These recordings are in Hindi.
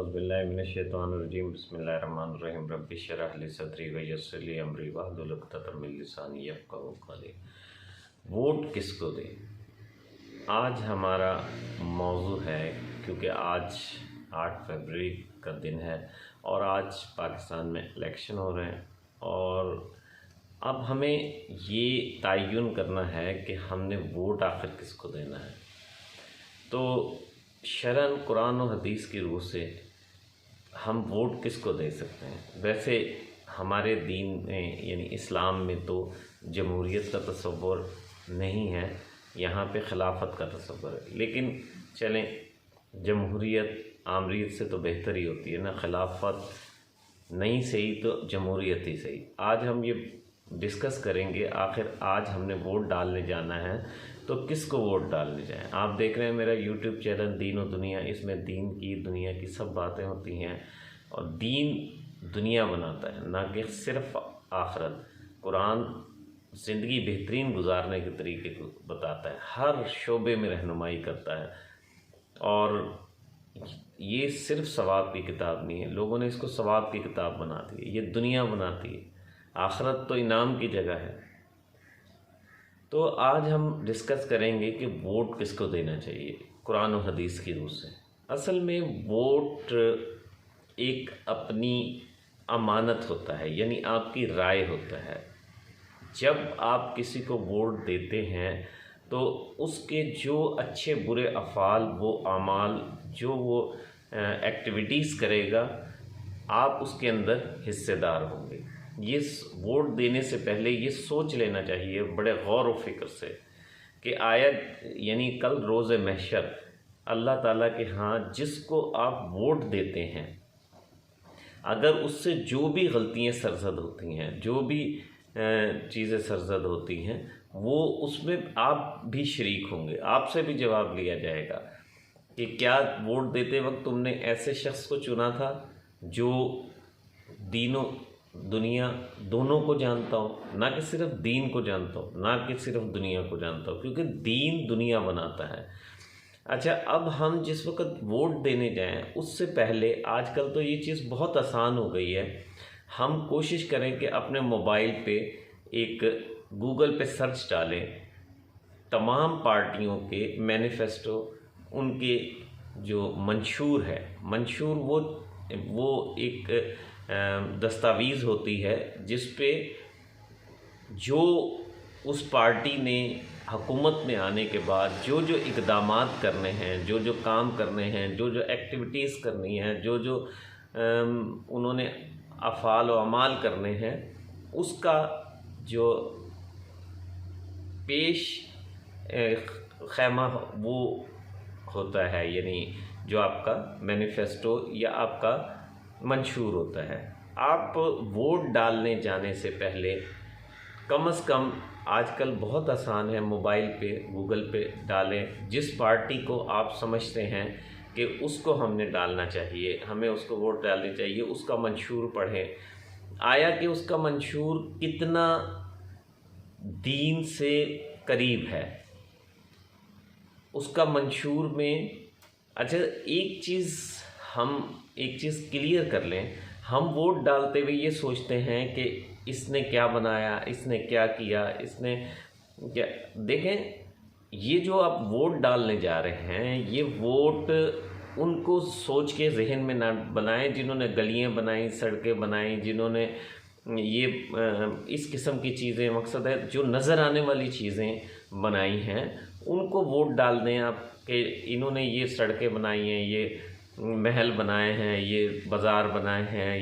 औज़ुबिल्लाहिमिनश्शैतानिर्रजीम बिस्मिल्लाहिर्रहमानिर्रहीम रब्बि इश्रह ली सदरी व यस्सिर ली अमरी वहलुल उक़दतम मिन लिसानी यफ़क़हू क़ौली। वोट किसको दें, आज हमारा मौजू है, क्योंकि आज 8 फरवरी का दिन है और आज पाकिस्तान में इलेक्शन हो रहे हैं और अब हमें ये तयन करना है कि हमने वोट आखिर किसको देना है। तो शरन कुरान और हदीस की रूह से हम वोट किसको दे सकते हैं। वैसे हमारे दीन में यानी इस्लाम में तो जमहूरियत का तसव्वुर नहीं है, यहाँ पे खिलाफत का तसव्वुर है। लेकिन चलें, जमहूरियत आमरीत से तो बेहतर ही होती है ना, खिलाफत नहीं सही तो जमहूरियत ही सही। आज हम ये डिस्कस करेंगे आखिर आज हमने वोट डालने जाना है तो किसको वोट डालने जाएं। आप देख रहे हैं मेरा यूट्यूब चैनल दीन और दुनिया, इसमें दीन की दुनिया की सब बातें होती हैं और दीन दुनिया बनाता है, ना कि सिर्फ आखिरत। कुरान ज़िंदगी बेहतरीन गुजारने के तरीके को बताता है, हर शोबे में रहनुमाई करता है और ये सिर्फ सवाब की किताब नहीं है। लोगों ने इसको सवाब की किताब बना दी है, ये दुनिया बनाती है, आखिरत तो इनाम की जगह है। तो आज हम डिस्कस करेंगे कि वोट किसको देना चाहिए कुरान और हदीस की रूह से। असल में वोट एक अपनी अमानत होता है, यानी आपकी राय होता है। जब आप किसी को वोट देते हैं तो उसके जो अच्छे बुरे अफ़ाल, वो अमाल, जो वो एक्टिविटीज़ करेगा, आप उसके अंदर हिस्सेदार होंगे। ये वोट देने से पहले ये सोच लेना चाहिए बड़े गौर व फिक्र से कि आया यानी कल रोज़े महशर अल्लाह ताला के हाँ जिसको आप वोट देते हैं, अगर उससे जो भी गलतियाँ सरजद होती हैं, जो भी चीज़ें सरजद होती हैं, वो उसमें आप भी शरीक होंगे, आपसे भी जवाब लिया जाएगा कि क्या वोट देते वक्त तुमने ऐसे शख्स को चुना था जो दीनों दुनिया दोनों को जानता हो, ना कि सिर्फ दीन को जानता हो, ना कि सिर्फ दुनिया को जानता हो, क्योंकि दीन दुनिया बनाता है। अच्छा, अब हम जिस वक्त वोट देने जाएं उससे पहले आजकल तो ये चीज़ बहुत आसान हो गई है, हम कोशिश करें कि अपने मोबाइल पे एक गूगल पे सर्च डालें, तमाम पार्टियों के मैनिफेस्टो, उनके जो मंशूर है, मंशूर वो एक दस्तावेज़ होती है जिस पे जो उस पार्टी ने हुकूमत में आने के बाद जो जो इक़दामात करने हैं, जो जो काम करने हैं, जो जो एक्टिविटीज़ करनी हैं, जो जो उन्होंने अफ़ाल व अमाल करने हैं, उसका जो पेश खैमा वो होता है, यानी जो आपका मैनिफेस्टो या आपका मंशूर होता है। आप वोट डालने जाने से पहले कम से कम, आजकल बहुत आसान है, मोबाइल पे गूगल पे डालें जिस पार्टी को आप समझते हैं कि उसको हमने डालना चाहिए, हमें उसको वोट डालनी चाहिए, उसका मंशूर पढ़ें। आया कि उसका मंशूर कितना दीन से करीब है, उसका मंशूर में। अच्छा, एक चीज़ क्लियर कर लें, हम वोट डालते हुए ये सोचते हैं कि इसने क्या बनाया, इसने क्या किया, इसने क्या। देखें, ये जो आप वोट डालने जा रहे हैं, ये वोट उनको सोच के जहन में ना बनाएं जिन्होंने गलियां बनाई, सड़कें बनाई, जिन्होंने ये इस किस्म की चीज़ें, मकसद है जो नज़र आने वाली चीज़ें बनाई हैं, उनको वोट डाल दें आप कि इन्होंने ये सड़कें बनाई हैं, ये महल बनाए हैं, ये बाज़ार बनाए हैं,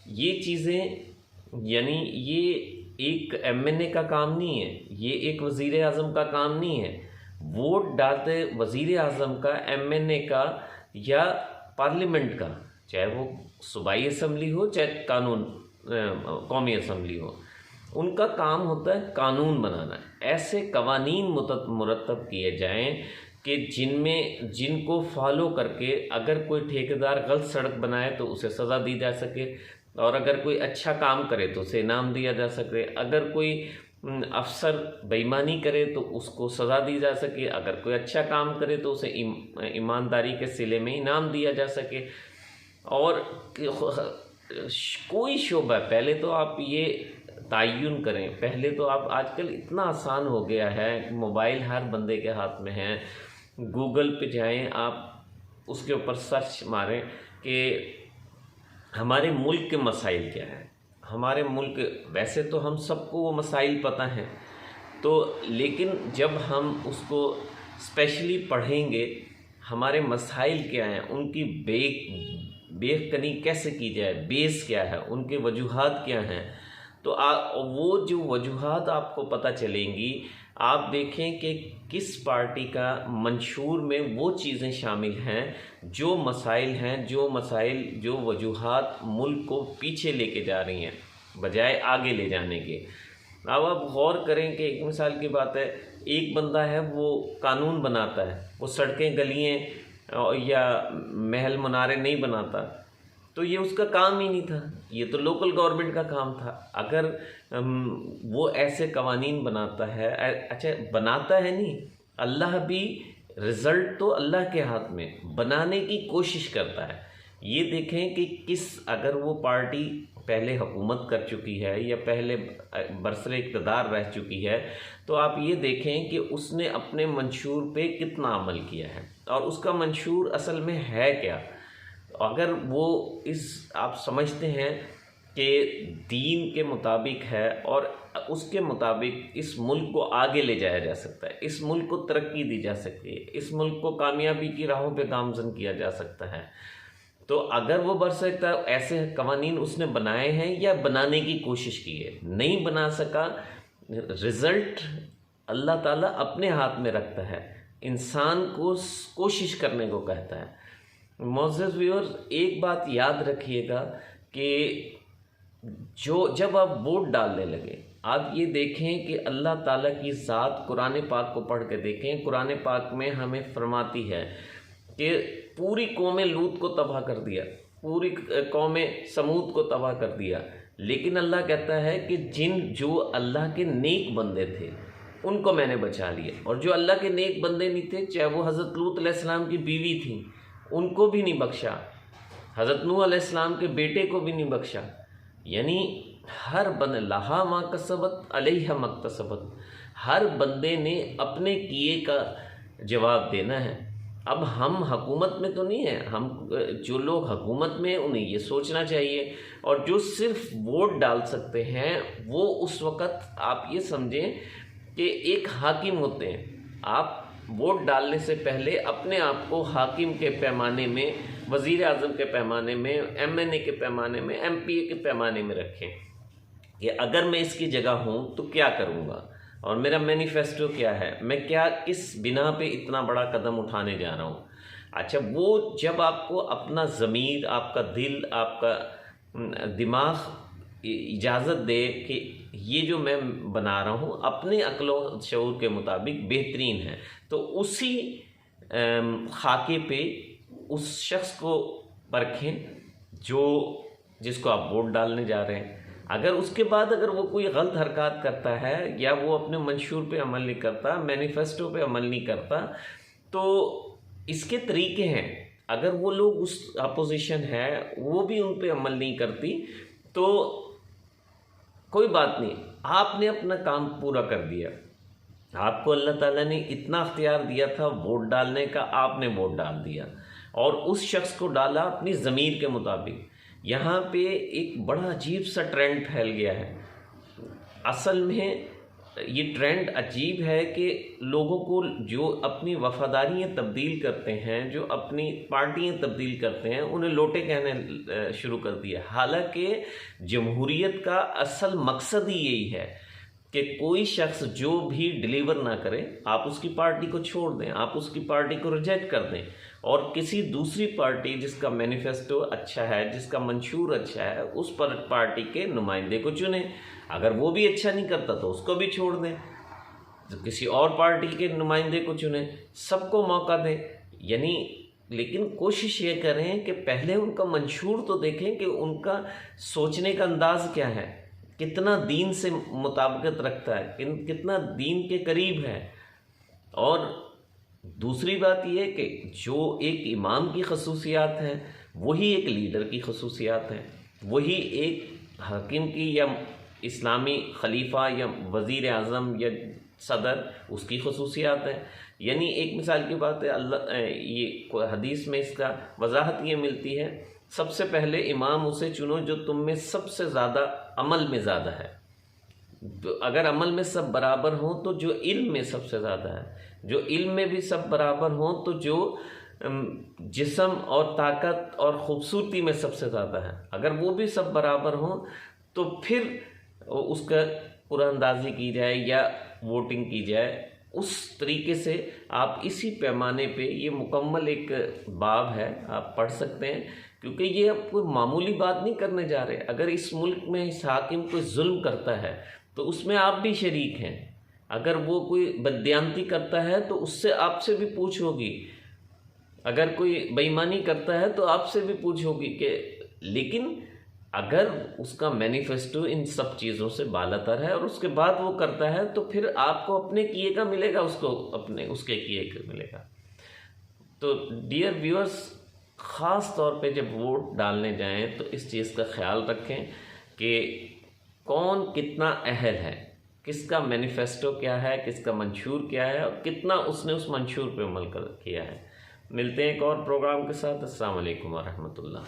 ये चीज़ें। यानी ये एक एमएनए का काम नहीं है, ये एक वज़ीर आज़म का काम नहीं है। वोट डालते वज़ीर आज़म का, एमएनए का या पार्लियामेंट का, चाहे वो सूबाई असम्बली हो चाहे कौमी असम्बली हो, उनका काम होता है कानून बनाना। ऐसे कवानीन मुरतब किए जाएं कि जिनको फॉलो करके अगर कोई ठेकेदार गलत सड़क बनाए तो उसे सज़ा दी जा सके, और अगर कोई अच्छा काम करे तो उसे इनाम दिया जा सके, अगर कोई अफसर बेईमानी करे तो उसको सज़ा दी जा सके, अगर कोई अच्छा काम करे तो उसे ईमानदारी के सिले में इनाम दिया जा सके। और कोई शोबा, पहले तो आप ये तयन करें, पहले तो आप, आजकल इतना आसान हो गया है, मोबाइल हर बंदे के हाथ में है, गूगल पे जाएं आप, उसके ऊपर सर्च मारें कि हमारे मुल्क के मसाइल क्या हैं। हमारे मुल्क, वैसे तो हम सबको वो मसाइल पता हैं, तो लेकिन जब हम उसको स्पेशली पढ़ेंगे, हमारे मसाइल क्या हैं, उनकी बेखनी कैसे की जाए, बेस क्या है, उनके वजूहात क्या हैं, तो वो जो वजूहात आपको पता चलेंगी, आप देखें कि किस पार्टी का मंशूर में वो चीज़ें शामिल हैं, जो मसाइल जो वजूहात मुल्क को पीछे लेके जा रही हैं बजाय आगे ले जाने के। अब आप गौर करें कि एक मिसाल की बात है, एक बंदा है वो कानून बनाता है, वो सड़कें गलियाँ या महल मुनारे नहीं बनाता, तो ये उसका काम ही नहीं था, ये तो लोकल गवर्नमेंट का काम था। अगर वो ऐसे कवानीन बनाता है, अच्छा बनाता है नहीं, अल्लाह भी, रिज़ल्ट तो अल्लाह के हाथ में, बनाने की कोशिश करता है। ये देखें कि अगर वो पार्टी पहले हुकूमत कर चुकी है या पहले बरसरे इक़्तिदार रह चुकी है, तो आप ये देखें कि उसने अपने मंशूर पे कितना अमल किया है और उसका मंशूर असल में है क्या। अगर वो आप समझते हैं कि दीन के मुताबिक है और उसके मुताबिक इस मुल्क को आगे ले जाया जा सकता है, इस मुल्क को तरक्की दी जा सकती है, इस मुल्क को कामयाबी की राहों पे गामज़न किया जा सकता है, तो अगर वो बढ़ सकता है, ऐसे कवानीन उसने बनाए हैं या बनाने की कोशिश की है, नहीं बना सका, रिज़ल्ट अल्लाह ताला अपने हाथ में रखता है, इंसान को कोशिश करने को कहता है। मोअज़्ज़ज़ व्यूअर्स, एक बात याद रखिएगा कि जब आप वोट डालने लगे, आप ये देखें कि अल्लाह ताला की ज़ात, कुरान पाक को पढ़ के देखें, कुरान पाक में हमें फरमाती है कि पूरी कौम लूत को तबाह कर दिया, पूरी कौम समूद को तबाह कर दिया, लेकिन अल्लाह कहता है कि जो अल्लाह के नेक बंदे थे उनको मैंने बचा लिया, और जो अल्लाह के नेक बंदे नहीं थे, चाहे वो हज़रत लूत अलैहिस्सलाम की बीवी थी, उनको भी नहीं बख्शा, हज़रत नूह अलैहिस्सलाम के बेटे को भी नहीं बख्शा। यानी हर बंदे, लहा मा कसबत अलैहा मक्तसबत, हर बंदे ने अपने किए का जवाब देना है। अब हम हुकूमत में तो नहीं है, हम जो लोग हुकूमत में उन्हें ये सोचना चाहिए, और जो सिर्फ वोट डाल सकते हैं वो उस वक़्त आप ये समझें कि एक हाकिम होते हैं। आप वोट डालने से पहले अपने आप को हाकिम के पैमाने में, वज़ीर आज़म के पैमाने में, MNA के पैमाने में, MPA के पैमाने में रखें कि अगर मैं इसकी जगह हूँ तो क्या करूँगा और मेरा मैनिफेस्टो क्या है, मैं क्या किस बिना पे इतना बड़ा कदम उठाने जा रहा हूँ। अच्छा, वो जब आपको अपना ज़मीर, आपका दिल, आपका दिमाग इजाज़त दे कि ये जो मैं बना रहा हूँ अपने अक्ल शऊर के मुताबिक बेहतरीन है, तो उसी खाके पे उस शख्स को परखें जिसको आप वोट डालने जा रहे हैं। अगर उसके बाद अगर वो कोई गलत हरकत करता है या वो अपने मंशूर पे अमल नहीं करता, मैनिफेस्टो पे अमल नहीं करता, तो इसके तरीके हैं। अगर वो लोग, उस अपोजिशन है वो भी उन पे अमल नहीं करती, तो कोई बात नहीं, आपने अपना काम पूरा कर दिया। आपको अल्लाह ताला ने इतना अख्तियार दिया था वोट डालने का, आपने वोट डाल दिया और उस शख्स को डाला अपनी ज़मीर के मुताबिक। यहाँ पे एक बड़ा अजीब सा ट्रेंड फैल गया है। असल में ये ट्रेंड अजीब है कि लोगों को जो अपनी वफ़ादारियाँ तब्दील करते हैं, जो अपनी पार्टियाँ तब्दील करते हैं, उन्हें लोटे कहने शुरू कर दिया। हालांकि जमहूरियत का असल मकसद ही यही है कि कोई शख्स जो भी डिलीवर ना करे, आप उसकी पार्टी को छोड़ दें, आप उसकी पार्टी को रिजेक्ट कर दें और किसी दूसरी पार्टी जिसका मैनिफेस्टो अच्छा है, जिसका मंशूर अच्छा है, उस पार्टी के नुमाइंदे को चुनें। अगर वो भी अच्छा नहीं करता तो उसको भी छोड़ दें, तो किसी और पार्टी के नुमाइंदे को चुनें, सबको मौका दें। यानी लेकिन कोशिश ये करें कि पहले उनका मंशूर तो देखें कि उनका सोचने का अंदाज़ क्या है, कितना दीन से मुताबिकत रखता है, कितना दीन के करीब है। और दूसरी बात यह कि जो एक इमाम की खसूसियात हैं वही एक लीडर की खसूसियात है, वही एक हाकिम की या इस्लामी खलीफा या वज़ीर आज़म या सदर उसकी खसूसियात है। यानी एक मिसाल की बात है, अल्लाह ये हदीस में इसका वजाहत ये मिलती है, सबसे पहले इमाम उसे चुनो जो तुम में सबसे ज़्यादा अमल में ज़्यादा है। तो अगर अमल में सब बराबर हों तो जो इल्म में सबसे ज़्यादा है, जो इल्म में भी सब बराबर हों तो जो जिस्म और ताकत और ख़ूबसूरती में सबसे ज़्यादा है, अगर वो भी सब बराबर हों तो फिर उसका कुरानंदाजी की जाए या वोटिंग की जाए। उस तरीके से आप इसी पैमाने पे ये मुकम्मल एक बाब है, आप पढ़ सकते हैं, क्योंकि ये अब कोई मामूली बात नहीं करने जा रहे। अगर इस मुल्क में इस हाकिम कोई जुल्म करता है तो उसमें आप भी शरीक हैं, अगर वो कोई बददियानती करता है तो उससे आपसे भी पूछ होगी, अगर कोई बेईमानी करता है तो आपसे भी पूछ होगी कि, लेकिन अगर उसका मैनिफेस्टो इन सब चीज़ों से बालातर है और उसके बाद वो करता है तो फिर आपको अपने किए का मिलेगा, उसको अपने उसके किए का मिलेगा। तो डियर व्यूअर्स, ख़ास तौर पे जब वोट डालने जाएं तो इस चीज़ का ख्याल रखें कि कौन कितना अहल है, किसका मैनिफेस्टो क्या है, किसका मंशूर क्या है और कितना उसने उस मंशूर पे अमल किया है। मिलते हैं एक और प्रोग्राम के साथ। अस्सलाम वालेकुम व रहमतुल्लाह।